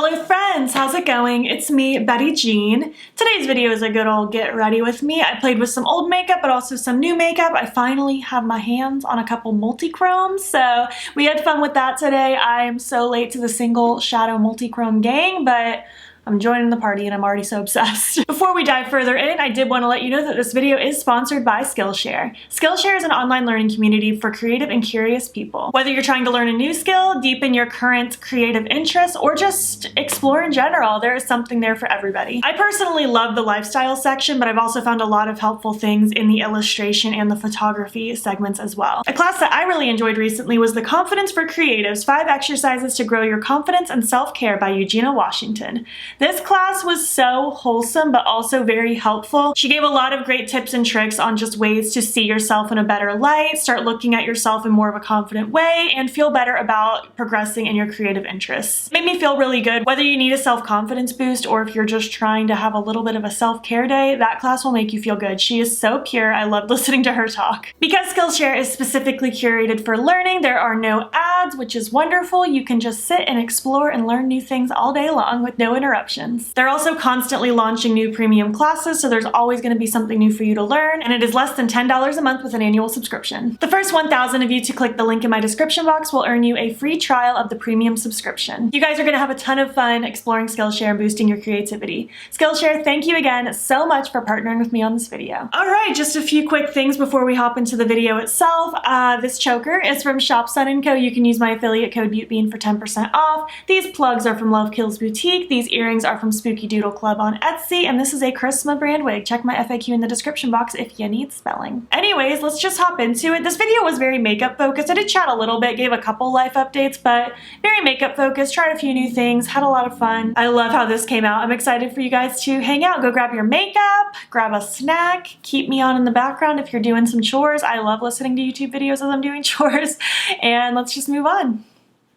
Hello friends, how's it going? It's me, Betty Jean. Today's video is a good old get ready with me. I played with some old makeup but also some new makeup. I finally have my hands on a couple multichromes, so we had fun with that today. I'm so late to the single shadow multichrome gang, but I'm joining the party and I'm already so obsessed. Before we dive further in, I did want to let you know that this video is sponsored by Skillshare. Skillshare is an online learning community for creative and curious people. Whether you're trying to learn a new skill, deepen your current creative interests, or just explore in general, there is something there for everybody. I personally love the lifestyle section, but I've also found a lot of helpful things in the illustration and the photography segments as well. A class that I really enjoyed recently was the Confidence for Creatives: 5 Exercises to Grow Your Confidence and Self-Care by Eugenia Washington. This class was so wholesome but also very helpful. She gave a lot of great tips and tricks on just ways to see yourself in a better light, start looking at yourself in more of a confident way, and feel better about progressing in your creative interests. It made me feel really good. Whether you need a self-confidence boost or if you're just trying to have a little bit of a self-care day, that class will make you feel good. She is so pure. I loved listening to her talk. Because Skillshare is specifically curated for learning, there are no ads, which is wonderful. You can just sit and explore and learn new things all day long with no interruptions. They're also constantly launching new premium classes, so there's always going to be something new for you to learn, and it is less than $10 a month with an annual subscription. The first 1,000 of you to click the link in my description box will earn you a free trial of the premium subscription. You guys are going to have a ton of fun exploring Skillshare and boosting your creativity. Skillshare, thank you again so much for partnering with me on this video. Alright, just a few quick things before we hop into the video itself. This choker is from Shop Sun & Co. You can use my affiliate code BEAUTYBEAN for 10% off. These plugs are from Love Kills Boutique. These earrings are from Spooky Doodle Club on Etsy, and this is a Charisma brand wig. Check my FAQ in the description box if you need spelling. Anyways, let's just hop into it. This video was very makeup focused. I did chat a little bit, gave a couple life updates, but very makeup focused, tried a few new things, had a lot of fun. I love how this came out. I'm excited for you guys to hang out. Go grab your makeup, grab a snack, keep me on in the background if you're doing some chores. I love listening to YouTube videos as I'm doing chores, and let's just move on.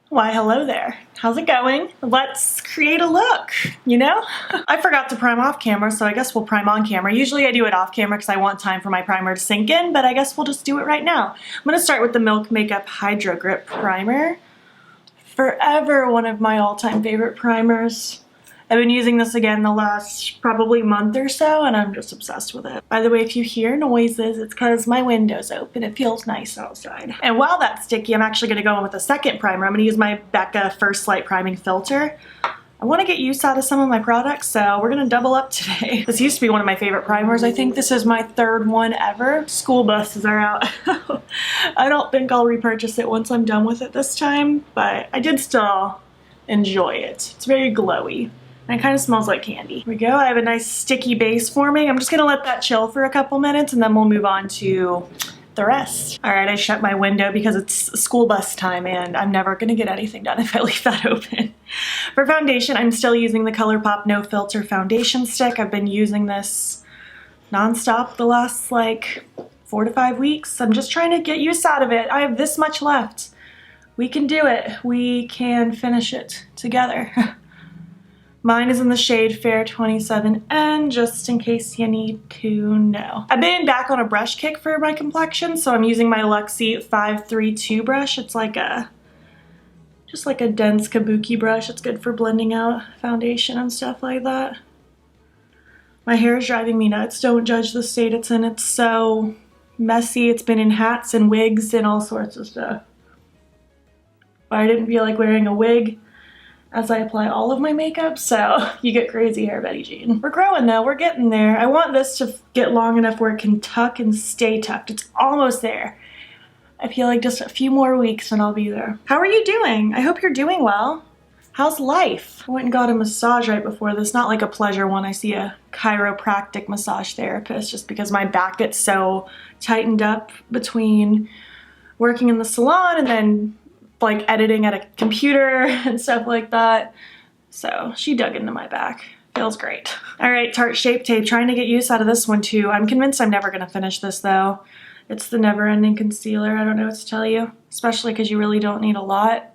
Why, hello there. How's it going? Let's create a look, you know? I forgot to prime off camera, so I guess we'll prime on camera. Usually I do it off camera because I want time for my primer to sink in, but I guess we'll just do it right now. I'm gonna start with the Milk Makeup Hydrogrip Primer. Forever one of my all-time favorite primers. I've been using this again the last probably month or so, and I'm just obsessed with it. By the way, if you hear noises, it's because my window's open. It feels nice outside. And while that's sticky, I'm actually gonna go in with a second primer. I'm gonna use my Becca First Light Priming Filter. I wanna get use out of some of my products, so we're gonna double up today. This used to be one of my favorite primers. I think this is my third one ever. School buses are out. I don't think I'll repurchase it once I'm done with it this time, but I did still enjoy it. It's very glowy. And it kind of smells like candy. Here we go. I have a nice sticky base forming. I'm just gonna let that chill for a couple minutes and then we'll move on to the rest. All right, I shut my window because it's school bus time and I'm never gonna get anything done if I leave that open. For foundation, I'm still using the Colourpop No Filter Foundation Stick. I've been using this nonstop the last like 4 to 5 weeks. I'm just trying to get use out of it. I have this much left. We can do it. We can finish it together. Mine is in the shade Fair 27N, just in case you need to know. I've been back on a brush kick for my complexion, so I'm using my Luxie 532 brush. It's like just like a dense kabuki brush. It's good for blending out foundation and stuff like that. My hair is driving me nuts. Don't judge the state it's in. It's so messy. It's been in hats and wigs and all sorts of stuff. But I didn't feel like wearing a wig as I apply all of my makeup, so you get crazy hair, Betty Jean. We're growing though, we're getting there. I want this to get long enough where it can tuck and stay tucked. It's almost there. I feel like just a few more weeks and I'll be there. How are you doing? I hope you're doing well. How's life? I went and got a massage right before this, not like a pleasure one. I see a chiropractic massage therapist just because my back gets so tightened up between working in the salon and then like editing at a computer and stuff like that. So she dug into my back. Feels great. All right, Tarte Shape Tape, trying to get use out of this one too. I'm convinced I'm never gonna finish this though. It's the never ending concealer. I don't know what to tell you, especially because you really don't need a lot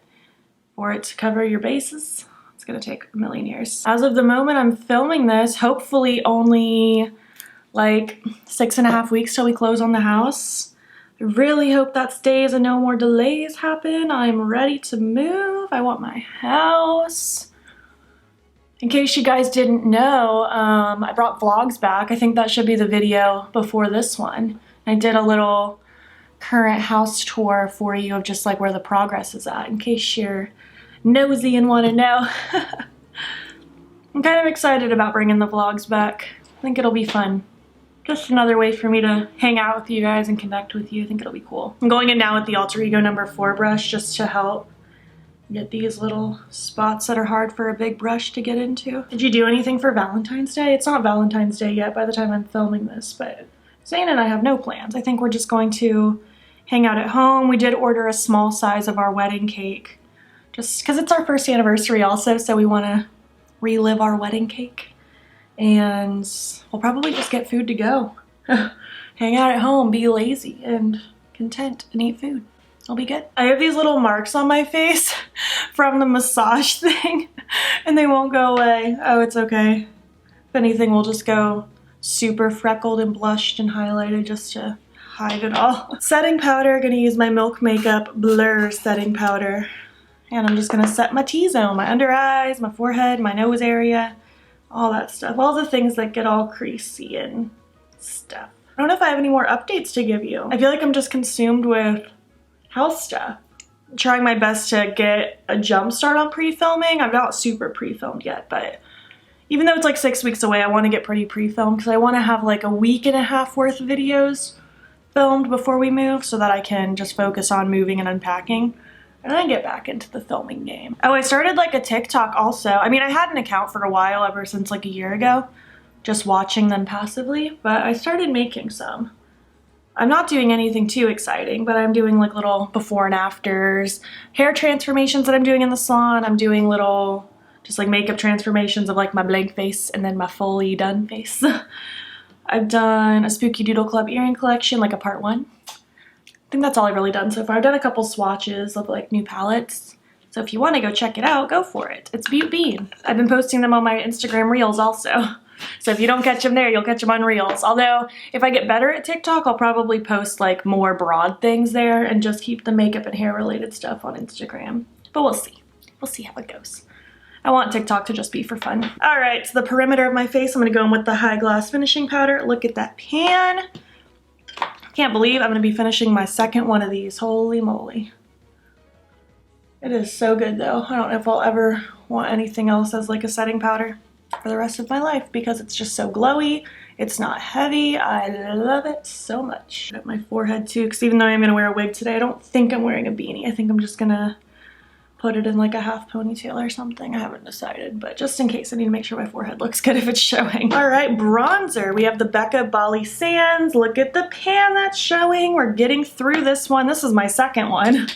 for it to cover your bases. It's gonna take a million years. As of the moment I'm filming this, hopefully only like 6.5 weeks till we close on the house. I really hope that stays and no more delays happen. I'm ready to move. I want my house. In case you guys didn't know, I brought vlogs back. I think that should be the video before this one. I did a little current house tour for you of just like where the progress is at, in case you're nosy and want to know. I'm kind of excited about bringing the vlogs back. I think it'll be fun. Just another way for me to hang out with you guys and connect with you. I think it'll be cool. I'm going in now with the Alter Ego number 4 brush just to help get these little spots that are hard for a big brush to get into. Did you do anything for Valentine's Day? It's not Valentine's Day yet by the time I'm filming this, but Zane and I have no plans. I think we're just going to hang out at home. We did order a small size of our wedding cake just because it's our 1st anniversary also, so we want to relive our wedding cake. And we'll probably just get food to go. Hang out at home, be lazy and content, and eat food. It'll be good. I have these little marks on my face from the massage thing, and they won't go away. Oh, it's okay. If anything, we'll just go super freckled and blushed and highlighted just to hide it all. Setting powder, gonna use my Milk Makeup Blur setting powder. And I'm just gonna set my T-zone, my under eyes, my forehead, my nose area, all that stuff. All the things that get all creasy and stuff. I don't know if I have any more updates to give you. I feel like I'm just consumed with house stuff. I'm trying my best to get a jump start on pre-filming. I'm not super pre-filmed yet, but even though it's like 6 weeks away, I want to get pretty pre-filmed because I want to have like a week and a half worth of videos filmed before we move so that I can just focus on moving and unpacking and then get back into the filming game. Oh, I started like a TikTok also. I mean, I had an account for a while, ever since like a year ago, just watching them passively, but I started making some. I'm not doing anything too exciting, but I'm doing like little before and afters, hair transformations that I'm doing in the salon. I'm doing little just like makeup transformations of like my blank face and then my fully done face. I've done a Spooky Doodle Club earring collection, like a part 1. I think that's all I've really done so far. I've done a couple swatches of like new palettes. So if you want to go check it out, go for it. It's Beaut Bean. I've been posting them on my Instagram Reels also. So if you don't catch them there, you'll catch them on Reels. Although if I get better at TikTok, I'll probably post like more broad things there and just keep the makeup and hair related stuff on Instagram. But we'll see. We'll see how it goes. I want TikTok to just be for fun. All right, so the perimeter of my face, I'm gonna go in with the High Gloss Finishing Powder. Look at that pan. Can't believe I'm gonna be finishing my 2nd one of these. Holy moly. It is so good though. I don't know if I'll ever want anything else as like a setting powder for the rest of my life because it's just so glowy. It's not heavy. I love it so much. At my forehead too, because even though I'm gonna wear a wig today, I don't think I'm wearing a beanie. I think I'm just gonna put it in like a half ponytail or something. I haven't decided, but just in case, I need to make sure my forehead looks good if it's showing. All right, bronzer. We have the Becca Bali Sands. Look at the pan that's showing. We're getting through this one. This is my 2nd one.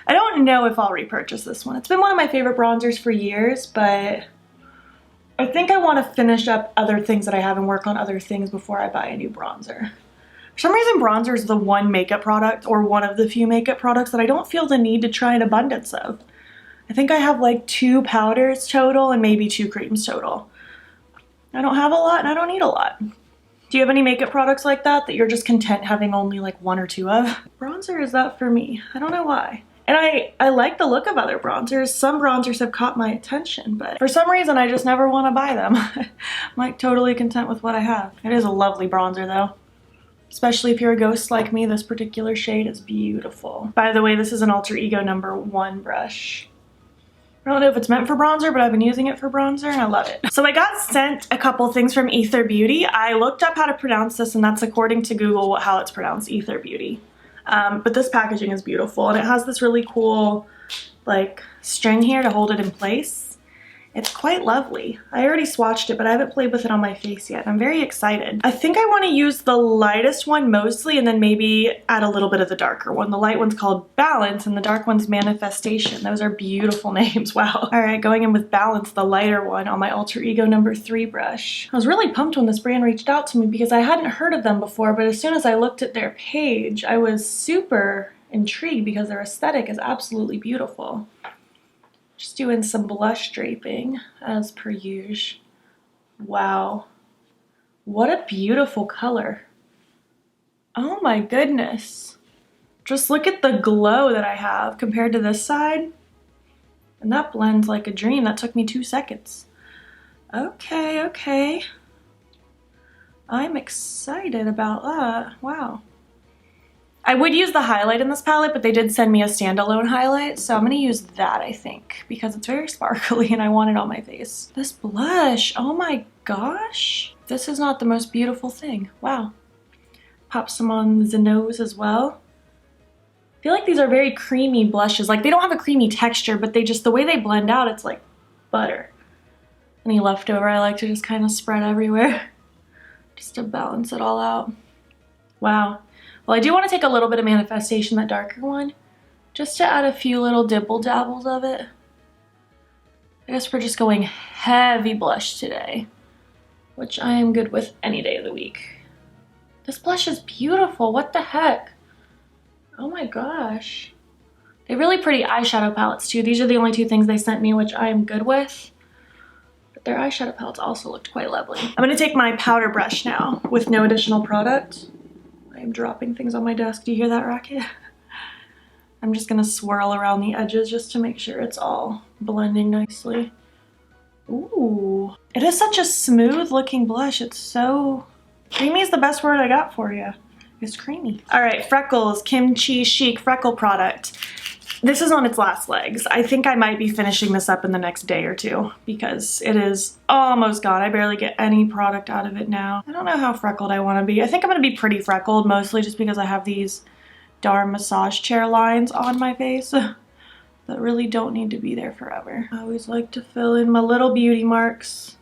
I don't know if I'll repurchase this one. It's been one of my favorite bronzers for years, but I think I want to finish up other things that I have and work on other things before I buy a new bronzer. For some reason, bronzer is the one makeup product or one of the few makeup products that I don't feel the need to try an abundance of. I think I have like 2 powders total and maybe 2 creams total. I don't have a lot and I don't need a lot. Do you have any makeup products like that you're just content having only like 1 or 2 of? Bronzer is that for me. I don't know why. And I like the look of other bronzers. Some bronzers have caught my attention, but for some reason I just never want to buy them. I'm like totally content with what I have. It is a lovely bronzer though. Especially if you're a ghost like me, this particular shade is beautiful. By the way, this is an Alter Ego number 1 brush. I don't know if it's meant for bronzer, but I've been using it for bronzer and I love it. So I got sent a couple things from Aether Beauty. I looked up how to pronounce this and that's according to Google how it's pronounced, Aether Beauty. But this packaging is beautiful and it has this really cool like string here to hold it in place. It's quite lovely. I already swatched it, but I haven't played with it on my face yet. I'm very excited. I think I want to use the lightest one mostly and then maybe add a little bit of the darker one. The light one's called Balance and the dark one's Manifestation. Those are beautiful names, wow. All right, going in with Balance, the lighter one on my Alter Ego number 3 brush. I was really pumped when this brand reached out to me because I hadn't heard of them before, but as soon as I looked at their page, I was super intrigued because their aesthetic is absolutely beautiful. Just doing some blush draping as per usual. Wow. What a beautiful color. Oh my goodness. Just look at the glow that I have compared to this side. And that blends like a dream. That took me 2 seconds. Okay, okay. I'm excited about that. Wow. I would use the highlight in this palette, but they did send me a standalone highlight, so I'm gonna use that, I think, because it's very sparkly and I want it on my face. This blush, oh my gosh. This is not the most beautiful thing. Wow. Pop some on the nose as well. I feel like these are very creamy blushes. Like, they don't have a creamy texture, but they just, the way they blend out, it's like butter. Any leftover I like to just kind of spread everywhere just to balance it all out. Wow. Well, I do want to take a little bit of Manifestation, that darker one, just to add a few little dibble dabbles of it. I guess we're just going heavy blush today, which I am good with any day of the week. This blush is beautiful. What the heck? Oh my gosh. They're really pretty eyeshadow palettes too. These are the only two things they sent me, which I am good with. But their eyeshadow palettes also looked quite lovely. I'm going to take my powder brush now with no additional product. I'm dropping things on my desk. Do you hear that racket? I'm just gonna swirl around the edges just to make sure it's all blending nicely. Ooh, it is such a smooth looking blush. It's so creamy is the best word I got for you. It's creamy. All right, Freckles Kimchi Chic Freckle product. This is on its last legs. I think I might be finishing this up in the next day or two because it is almost gone. I barely get any product out of it now. I don't know how freckled I want to be. I think I'm going to be pretty freckled, mostly just because I have these darn massage chair lines on my face that really don't need to be there forever. I always like to fill in my little beauty marks.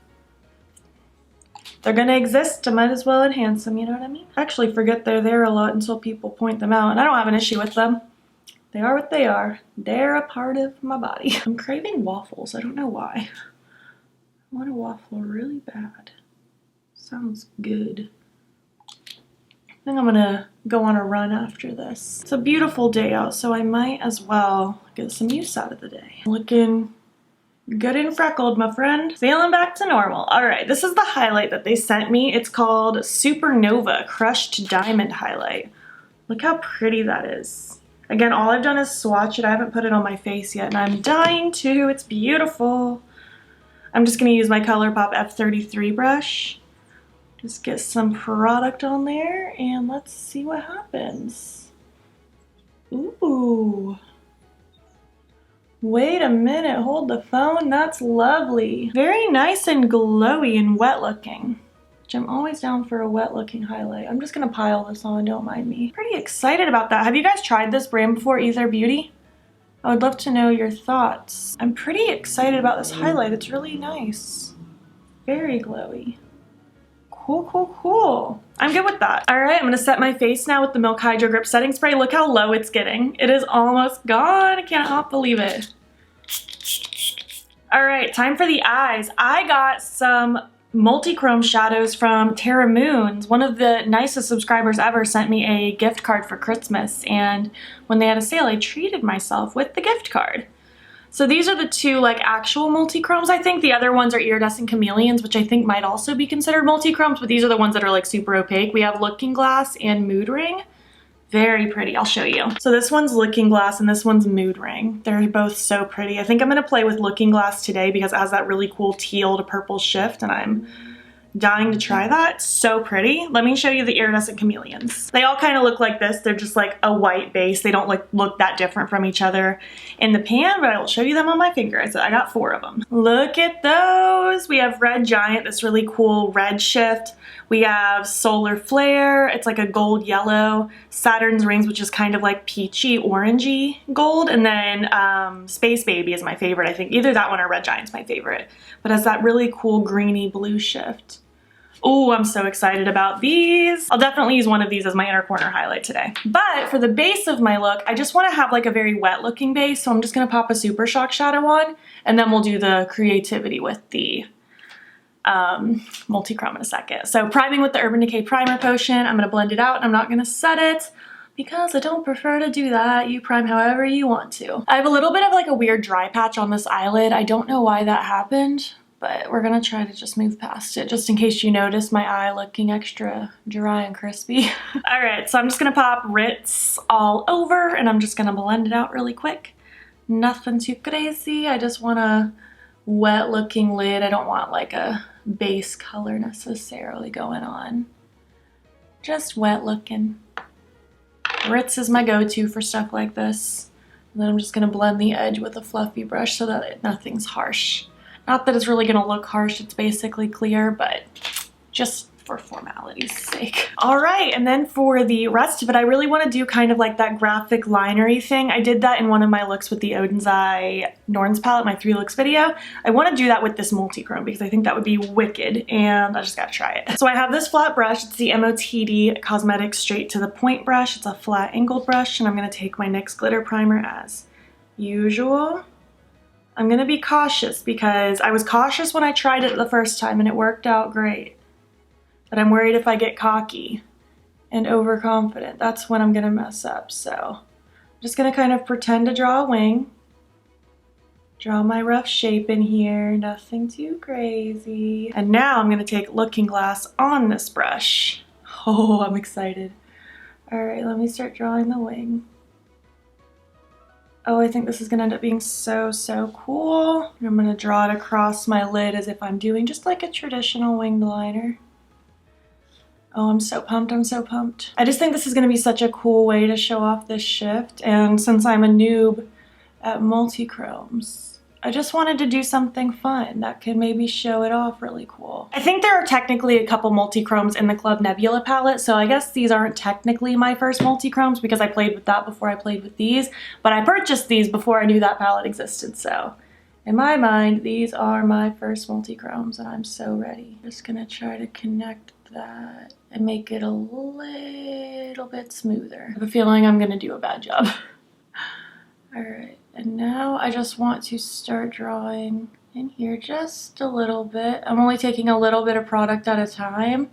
They're going to exist. I might as well enhance them, you know what I mean? I actually forget they're there a lot until people point them out, and I don't have an issue with them. They are what they are. They're a part of my body. I'm craving waffles. I don't know why. I want a waffle really bad. Sounds good. I think I'm gonna go on a run after this. It's a beautiful day out, so I might as well get some use out of the day. Looking good and freckled, my friend. Feeling back to normal. All right, this is the highlight that they sent me. It's called Supernova Crushed Diamond Highlight. Look how pretty that is. Again, all I've done is swatch it. I haven't put it on my face yet, and I'm dying to. It's beautiful. I'm just going to use my Colourpop F33 brush. Just get some product on there, and let's see what happens. Ooh. Wait a minute. Hold the phone. That's lovely. Very nice and glowy and wet looking. Which I'm always down for a wet looking highlight. I'm just gonna pile this on, don't mind me. Pretty excited about that. Have you guys tried this brand before, Aether Beauty? I would love to know your thoughts. I'm pretty excited about this highlight. It's really nice. Very glowy. Cool, cool, cool. I'm good with that. All right, I'm gonna set my face now with the Milk Hydrogrip setting spray. Look how low it's getting. It is almost gone. I cannot believe it. All right, time for the eyes. I got some Multichrome shadows from Terra. One of the nicest subscribers ever sent me a gift card for Christmas, and when they had a sale I treated myself with the gift card. So these are the two like actual multichromes. I think the other ones are iridescent chameleons, which I think might also be considered multichromes, but these are the ones that are like super opaque. We have Looking Glass and Mood Ring. Very pretty. I'll show you. So this one's Looking Glass and this one's Mood Ring. They're both so pretty. I think I'm going to play with Looking Glass today because it has that really cool teal to purple shift, and I'm dying to try that. So pretty. Let me show you the iridescent chameleons. They all kind of look like this. They're just like a white base. They don't look that different from each other in the pan, but I will show you them on my finger. I got 4 of them. Look at those. We have Red Giant, this really cool red shift. We have Solar Flare. It's like a gold yellow. Saturn's Rings, which is kind of like peachy orangey gold. And then Space Baby is my favorite, I think. Either that one or Red Giant's my favorite. But has that really cool greeny blue shift. Oh, I'm so excited about these. I'll definitely use one of these as my inner corner highlight today. But for the base of my look, I just want to have like a very wet looking base. So I'm just going to pop a Super Shock shadow on, and then we'll do the creativity with the multichrome in a second. So priming with the Urban Decay Primer Potion. I'm going to blend it out, and I'm not going to set it because I don't prefer to do that. You prime however you want to. I have a little bit of like a weird dry patch on this eyelid. I don't know why that happened, but we're gonna try to just move past it just in case you notice my eye looking extra dry and crispy. All right, so I'm just gonna pop Ritz all over, and I'm just gonna blend it out really quick. Nothing too crazy. I just wanna wet looking lid. I don't want like a base color necessarily going on. Just wet looking. Ritz is my go-to for stuff like this. And then I'm just gonna blend the edge with a fluffy brush so that nothing's harsh. Not that it's really gonna look harsh, it's basically clear, but just for formality's sake. All right, and then for the rest of it, I really want to do kind of like that graphic linery thing. I did that in one of my looks with the Odin's Eye Norns palette, my 3 looks video. I want to do that with this Multichrome because I think that would be wicked, and I just gotta try it. So I have this flat brush. It's the MOTD Cosmetics Straight to the Point brush. It's a flat angled brush, and I'm gonna take my NYX Glitter Primer as usual. I'm gonna be cautious because I was cautious when I tried it the first time and it worked out great. But I'm worried if I get cocky and overconfident, that's when I'm gonna mess up. So I'm just gonna kind of pretend to draw a wing. Draw my rough shape in here, nothing too crazy. And now I'm gonna take Looking Glass on this brush. Oh, I'm excited. All right, let me start drawing the wing. Oh, I think this is gonna end up being so, so cool. I'm gonna draw it across my lid as if I'm doing just like a traditional winged liner. Oh, I'm so pumped, I'm so pumped. I just think this is gonna be such a cool way to show off this shift. And since I'm a noob at multichromes, I just wanted to do something fun that could maybe show it off really cool. I think there are technically a couple multichromes in the Club Nebula palette, so I guess these aren't technically my first multichromes because I played with that before I played with these, but I purchased these before I knew that palette existed, so in my mind, these are my first multichromes and I'm so ready. Just gonna try to connect that and make it a little bit smoother. I have a feeling I'm gonna do a bad job. All right, and now I just want to start drawing in here just a little bit. I'm only taking a little bit of product at a time,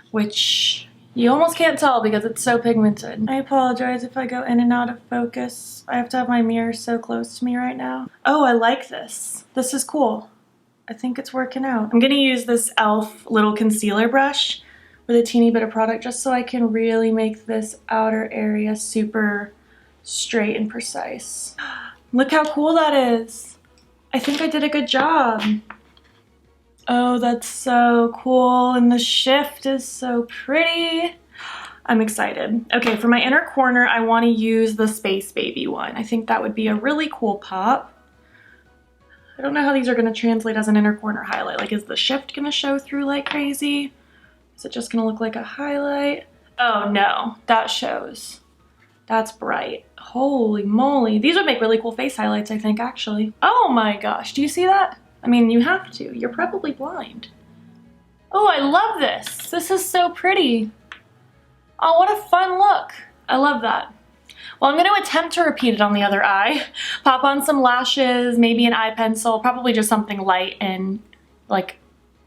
which you almost can't tell because it's so pigmented. I apologize if I go in and out of focus. I have to have my mirror so close to me right now. Oh, I like this. This is cool. I think it's working out. I'm gonna use this e.l.f. little concealer brush with a teeny bit of product just so I can really make this outer area super straight and precise. Look how cool that is. I think I did a good job. Oh, that's so cool, and the shift is so pretty. I'm excited. Okay, for my inner corner, I want to use the Space Baby one. I think that would be a really cool pop. I don't know how these are going to translate as an inner corner highlight. Like, is the shift going to show through like crazy? Is it just going to look like a highlight? Oh no, that shows. That's bright. Holy moly. These would make really cool face highlights, I think, actually. Oh my gosh, do you see that? I mean, you have to. You're probably blind. Oh, I love this. This is so pretty. Oh, what a fun look. I love that. Well, I'm going to attempt to repeat it on the other eye. Pop on some lashes, maybe an eye pencil, probably just something light and like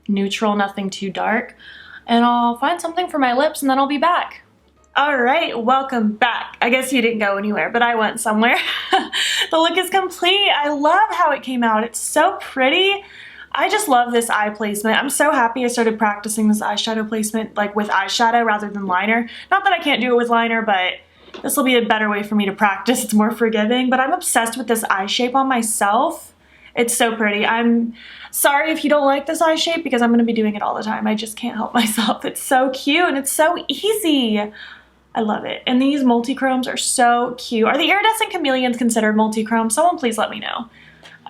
neutral, nothing too dark. And I'll find something for my lips and then I'll be back. All right, welcome back. I guess you didn't go anywhere, but I went somewhere. The look is complete. I love how it came out. It's so pretty. I just love this eye placement. I'm so happy I started practicing this eyeshadow placement like with eyeshadow rather than liner. Not that I can't do it with liner, but this will be a better way for me to practice. It's more forgiving, but I'm obsessed with this eye shape on myself. It's so pretty. I'm sorry if you don't like this eye shape because I'm gonna be doing it all the time. I just can't help myself. It's so cute and it's so easy. I love it. And these multichromes are so cute. Are the iridescent chameleons considered multichrome? Someone please let me know.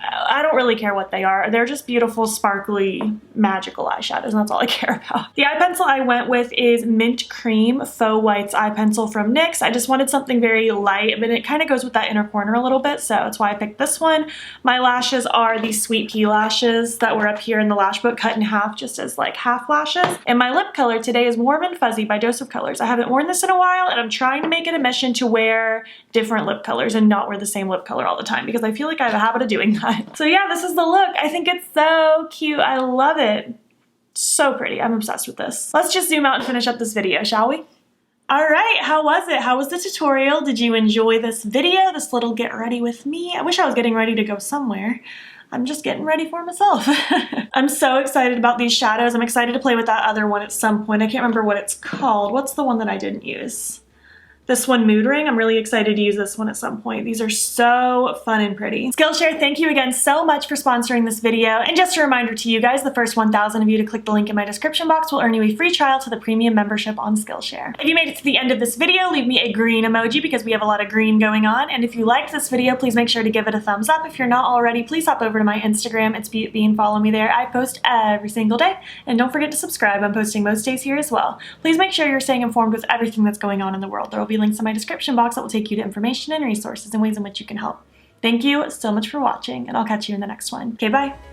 I don't really care what they are. They're just beautiful, sparkly, magical eyeshadows, and that's all I care about. The eye pencil I went with is Mint Cream Faux Whites eye pencil from NYX. I just wanted something very light, but it kind of goes with that inner corner a little bit, so that's why I picked this one. My lashes are the Sweet Pea Lashes that were up here in the lash book, cut in half just as like half lashes. And my lip color today is Warm and Fuzzy by Dose of Colors. I haven't worn this in a while, and I'm trying to make it a mission to wear different lip colors and not wear the same lip color all the time because I feel like I have a habit of doing that. So yeah, this is the look. I think it's so cute. I love it. So pretty. I'm obsessed with this. Let's just zoom out and finish up this video, shall we? All right, how was it? How was the tutorial? Did you enjoy this video, this little get ready with me? I wish I was getting ready to go somewhere. I'm just getting ready for myself. I'm so excited about these shadows. I'm excited to play with that other one at some point. I can't remember what it's called. What's the one that I didn't use? this one, Mood Ring. I'm really excited to use this one at some point. These are so fun and pretty. Skillshare, thank you again so much for sponsoring this video. And just a reminder to you guys, the first 1,000 of you to click the link in my description box will earn you a free trial to the premium membership on Skillshare. If you made it to the end of this video, leave me a green emoji because we have a lot of green going on. And if you liked this video, please make sure to give it a thumbs up. If you're not already, please hop over to my Instagram. It's Bean. Follow me there. I post every single day. And don't forget to subscribe. I'm posting most days here as well. Please make sure you're staying informed with everything that's going on in the world. There will be links in my description box that will take you to information and resources and ways in which you can help. Thank you so much for watching, and I'll catch you in the next one. Okay, bye.